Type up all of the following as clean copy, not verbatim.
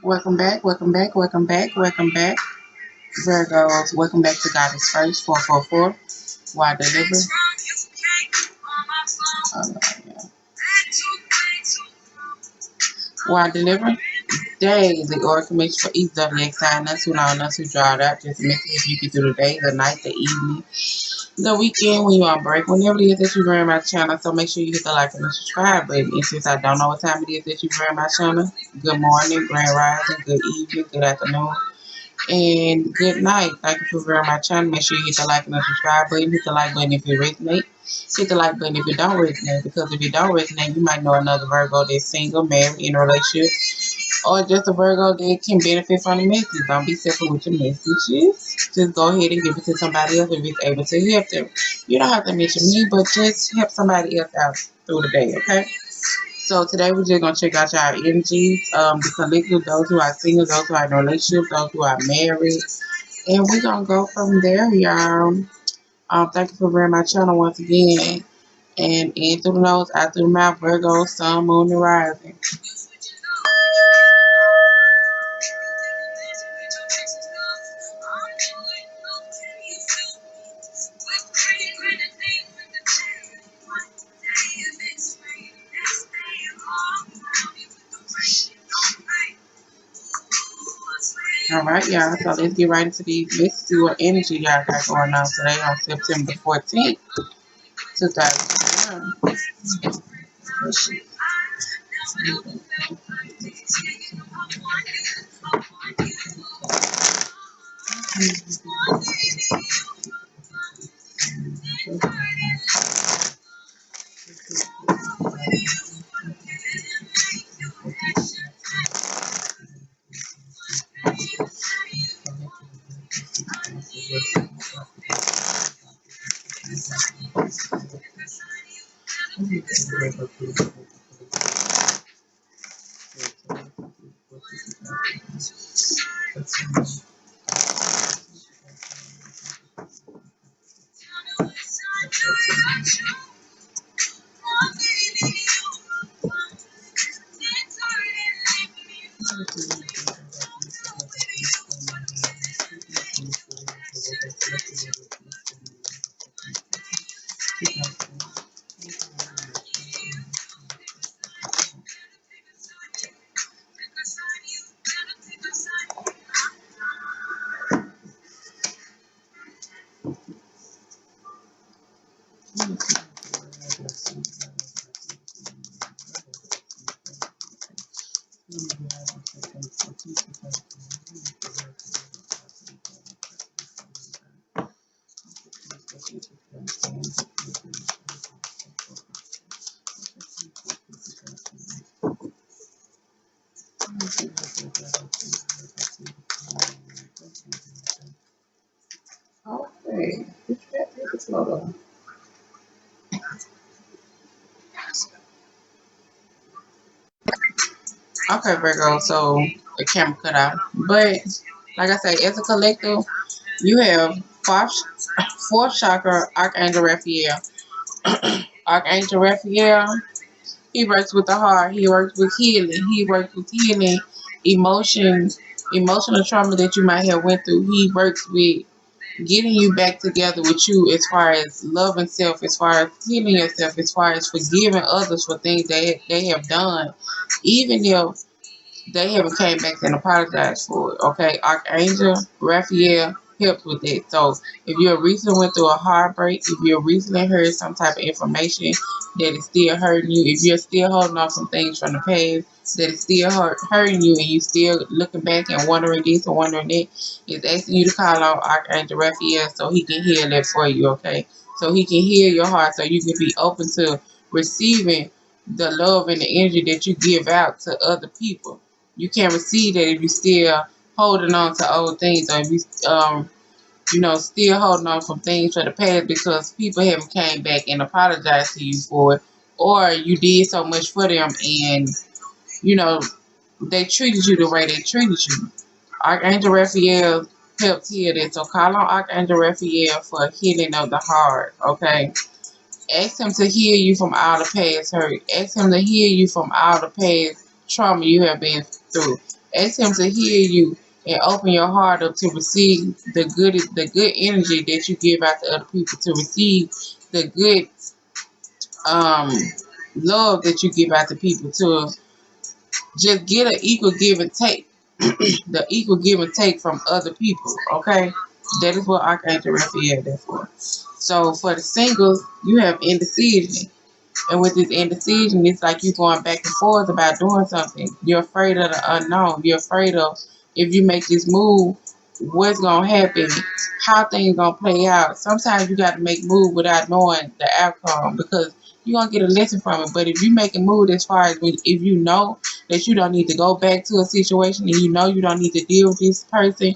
Welcome back, welcome back, welcome back, welcome back. Virgos, welcome back to God is First, 444. Why deliver? Yeah. Why deliver? Day, the oracle makes for each zodiac sign. That's who know, that's who draw it out. Just a message if you can do the day, the night, the evening, the weekend, when you on break, whenever it is that you bring my channel. So make sure you hit the like and the subscribe button. And since I don't know what time it is that you bring my channel, good morning, grand rising, good evening, good afternoon, and good night. Thank you for viewing my channel. Make sure you hit the like and the subscribe button. Hit the like button if it resonates. Hit the like button if it don't resonate. Because if it don't resonate, you might know another Virgo that's single, married, in a relationship, or just a Virgo that can benefit from the message. Don't be simple with your messages. Just go ahead and give it to somebody else if it's able to help them. You don't have to mention me, but just help somebody else out through the day, okay? So today we're just gonna check out y'all energies, the collective, those who are single, those who are in a relationship, those who are married, and we're gonna go from there, y'all. Thank you for viewing my channel once again. And in through the nose, out through the mouth, Virgo, sun, moon, and rising. All right, y'all. So let's get right into these. Let's see what energy y'all got going on today on September 14th, 2021. Okay, okay, Virgo. So the camera cut out, but like I say, as a collective, you have fourth chakra, Archangel Raphael. Archangel Raphael, he works with the heart. He works with healing. He works with healing emotions, emotional trauma that you might have went through. He works with getting you back together with you as far as loving self, as far as healing yourself, as far as forgiving others for things they have done, even if they haven't came back and apologized for it. Okay, Archangel Raphael helps with that. So if you recently went through a heartbreak, if you recently heard some type of information that is still hurting you, if you're still holding on some things from the past that is still hurting you, and you still looking back and wondering this and wondering that, it's asking you to call on Archangel Raphael so he can heal that for you. Okay, so he can heal your heart, so you can be open to receiving the love and the energy that you give out to other people. You can't receive that if you still holding on to old things, or if you still holding on from things from the past because people haven't came back and apologized to you for it, or you did so much for them and you know they treated you the way they treated you. Archangel Raphael helps heal that, so call on Archangel Raphael for healing of the heart. Okay, ask him to heal you from all the past hurt. Ask him to heal you from all the past trauma you have been through. Ask him to hear you and open your heart up to receive the good energy that you give out to other people, to receive the good um love that you give out to people, to just get an equal give and take. The equal give and take from other people, okay? That is what Archangel Raphael is there for. So for the singles, you have indecision. And with this indecision, it's like you going back and forth about doing something. You're afraid of the unknown. You're afraid of, if you make this move, what's gonna happen, how things gonna play out. Sometimes you got to make move without knowing the outcome, because you're gonna get a lesson from it. But if you make a move, as far as if you know that you don't need to go back to a situation, and you know you don't need to deal with this person,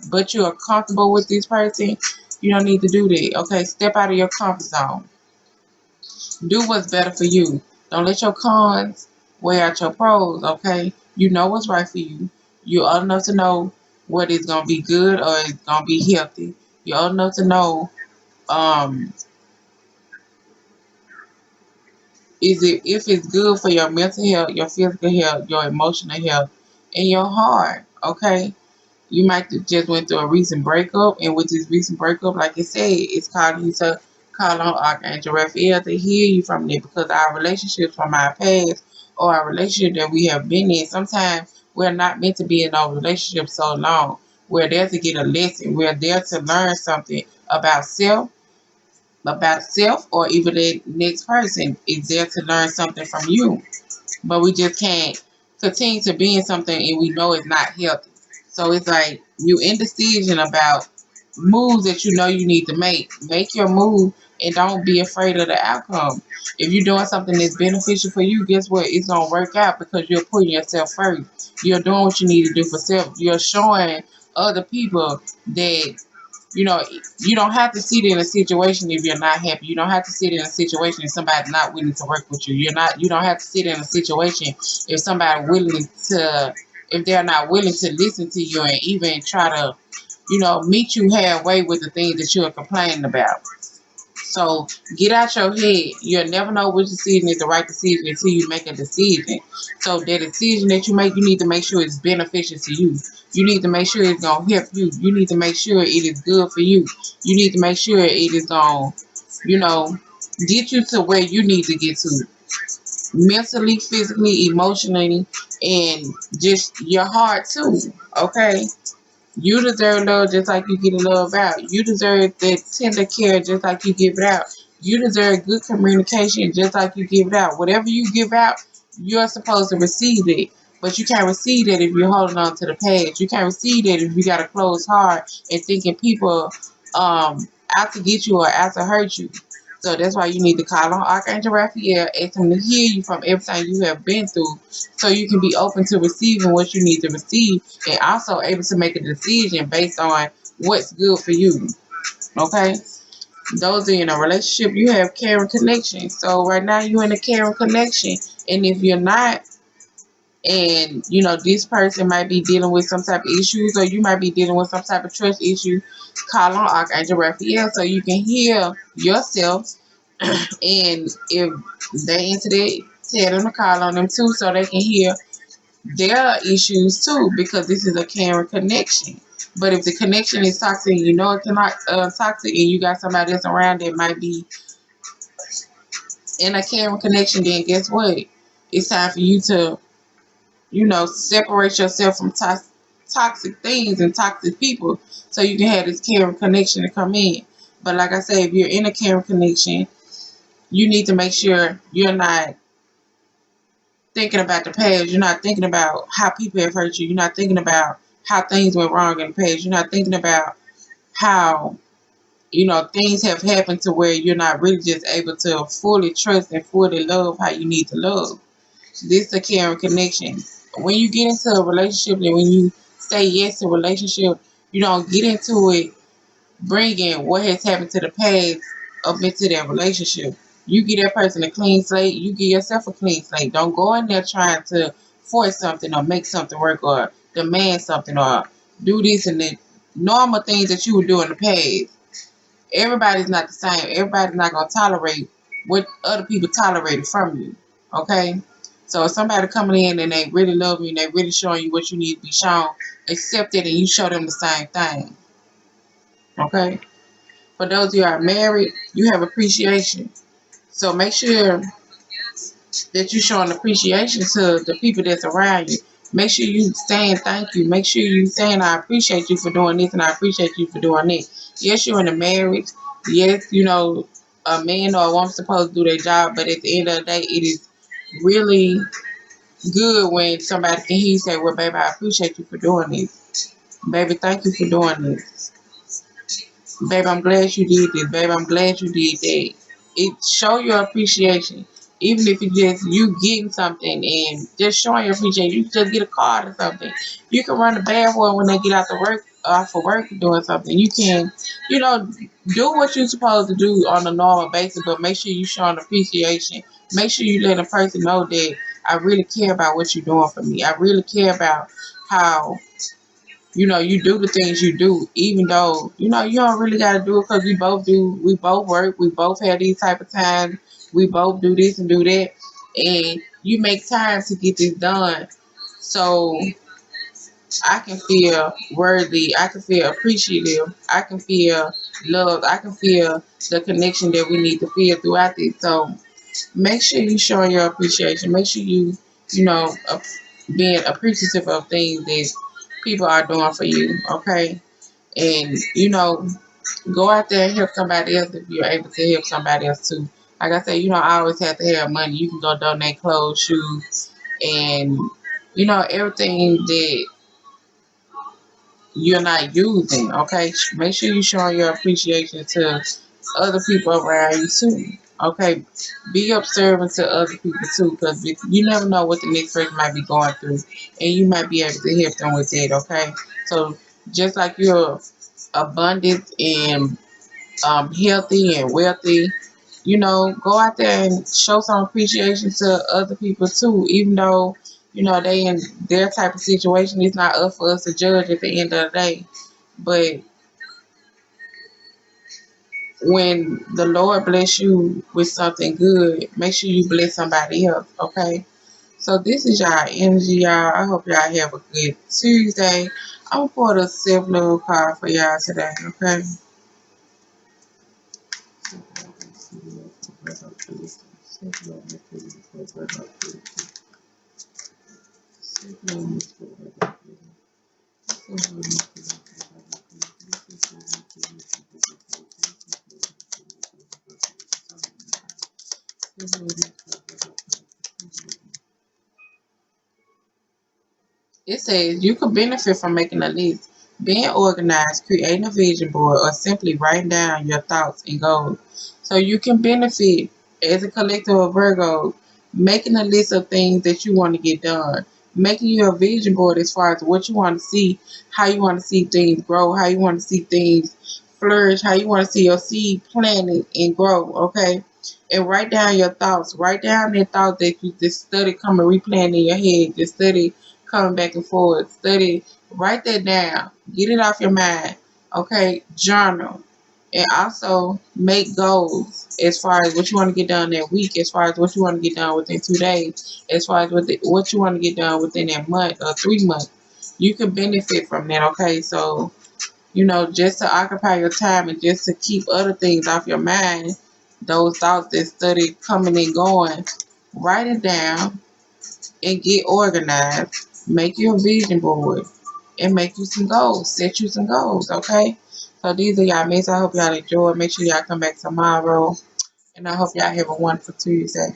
but you are comfortable with this person, you don't need to do that. Okay, step out of your comfort zone. Do what's better for you. Don't let your cons weigh out your pros, okay? You know what's right for you. You're old enough to know what is going to be good or it's going to be healthy. You're old enough to know, um, if it's good for your mental health, your physical health, your emotional health, and your heart, okay? You might just went through a recent breakup, and with this recent breakup, like I said, it's calling you to call on Archangel Raphael to heal you from it, because our relationships from our past, or our relationship that we have been in, sometimes we're not meant to be in our relationship so long. We're there to get a lesson. We're there to learn something about self, or even the next person is there to learn something from you. But we just can't continue to be in something and we know it's not healthy. So it's like you indecision about moves that you know you need to make. Make your move and don't be afraid of the outcome. If you're doing something that's beneficial for you, guess what? It's gonna work out because you're putting yourself first. You're doing what you need to do for self. You're showing other people that you don't have to sit in a situation if you're not happy. You don't have to sit in a situation if somebody's not willing to work with you. You don't have to sit in a situation if if they're not willing to listen to you and even try to, meet you halfway with the things that you're complaining about. So get out your head. You'll never know which decision is the right decision until you make a decision. So the decision that you make, you need to make sure it's beneficial to you. You need to make sure it's gonna help you. You need to make sure it is good for you. You need to make sure it is gonna, you know, get you to where you need to get to. Mentally, physically, emotionally, and just your heart too. Okay? You deserve love just like you get love out. You deserve that tender care just like you give it out. You deserve good communication just like you give it out. Whatever you give out, you're supposed to receive it. But you can't receive that if you're holding on to the past. You can't receive that if you got a closed heart and thinking people out to get you or out to hurt you. So that's why you need to call on Archangel Raphael, ask him to heal you from everything you have been through, so you can be open to receiving what you need to receive, and also able to make a decision based on what's good for you. Okay? Those are in a relationship, you have caring connection. So right now you're in a caring connection. And if you're not, and this person might be dealing with some type of issues, or you might be dealing with some type of trust issue, call on Archangel Raphael so you can heal yourself. And if they into that, tell them to call on them too so they can heal their issues too, because this is a caring connection. But if the connection is toxic, it's not toxic, and you got somebody else around that might be in a caring connection, then guess what? It's time for you to, separate yourself from toxic things and toxic people so you can have this caring connection to come in. But like I said, if you're in a caring connection, you need to make sure you're not thinking about the past. You're not thinking about how people have hurt you. You're not thinking about how things went wrong in the past. You're not thinking about how, things have happened to where you're not really just able to fully trust and fully love how you need to love. This is a caring connection. When you get into a relationship and when you say yes to a relationship, you don't get into it bringing what has happened to the past up into that relationship. You give that person a clean slate. You give yourself a clean slate. Don't go in there trying to force something or make something work or demand something or do this and that. Normal things that you would do in the past. Everybody's not the same. Everybody's not going to tolerate what other people tolerated from you. Okay? So if somebody coming in and they really love you and they really showing you what you need to be shown, accept it and you show them the same thing. Okay? For those of you who are married, you have appreciation. So make sure that you're showing appreciation to the people that's around you. Make sure you saying thank you. Make sure you saying I appreciate you for doing this and I appreciate you for doing that. Yes, you're in a marriage. Yes, you know, a man or a woman supposed to do their job, but at the end of the day, it is really good when somebody can hear you say, well, baby, I appreciate you for doing this. Baby, thank you for doing this. Babe, I'm glad you did this. Babe, I'm glad you did that. It show your appreciation. Even if it's just you getting something and just showing your appreciation. You can just get a card or something. You can run the bathroom when they get out the work off of work doing something. You can, you know, do what you're supposed to do on a normal basis, but make sure you showing appreciation. Make sure you let a person know that I really care about what you're doing for me. I really care about how you do the things you do, even though, you don't really got to do it because we both work, we both have these type of times, we both do this and do that, and you make time to get this done. So I can feel worthy, I can feel appreciative, I can feel loved, I can feel the connection that we need to feel throughout this. So make sure you showing your appreciation. Make sure you know, being appreciative of things that people are doing for you, okay? And, go out there and help somebody else if you're able to help somebody else too. Like I said, you don't always have to have money. You can go donate clothes, shoes, and, everything that you're not using, okay? Make sure you showing your appreciation to other people around you too. Okay, be observant to other people too, because you never know what the next person might be going through, and you might be able to help them with that. Okay, so just like you're abundant and healthy and wealthy, go out there and show some appreciation to other people too, even though they in their type of situation. It's not up for us to judge at the end of the day, but when the Lord bless you with something good, make sure you bless somebody else, okay? So this is y'all energy, y'all. I hope y'all have a good Tuesday. I'm gonna pour the self-love card for y'all today, okay? It says you could benefit from making a list, being organized, creating a vision board, or simply writing down your thoughts and goals. So you can benefit as a collective of Virgo, making a list of things that you want to get done, making your vision board as far as what you want to see, how you want to see things grow, how you want to see things flourish, how you want to see your seed planted and grow, okay? And write down your thoughts. Write down the thoughts that you just study coming replaying in your head. Just study coming back and forth. Study, write that down. Get it off your mind. Okay, journal. And also make goals as far as what you want to get done that week, as far as what you want to get done within 2 days, as far as what you want to get done within that month or 3 months. You can benefit from that, okay? So, just to occupy your time and just to keep other things off your mind, those thoughts that study coming and going, write it down and get organized. Make you a vision board and make you some goals. Set you some goals, okay? So these are y'all mates. I hope y'all enjoy. Make sure y'all come back tomorrow. And I hope y'all have a wonderful Tuesday.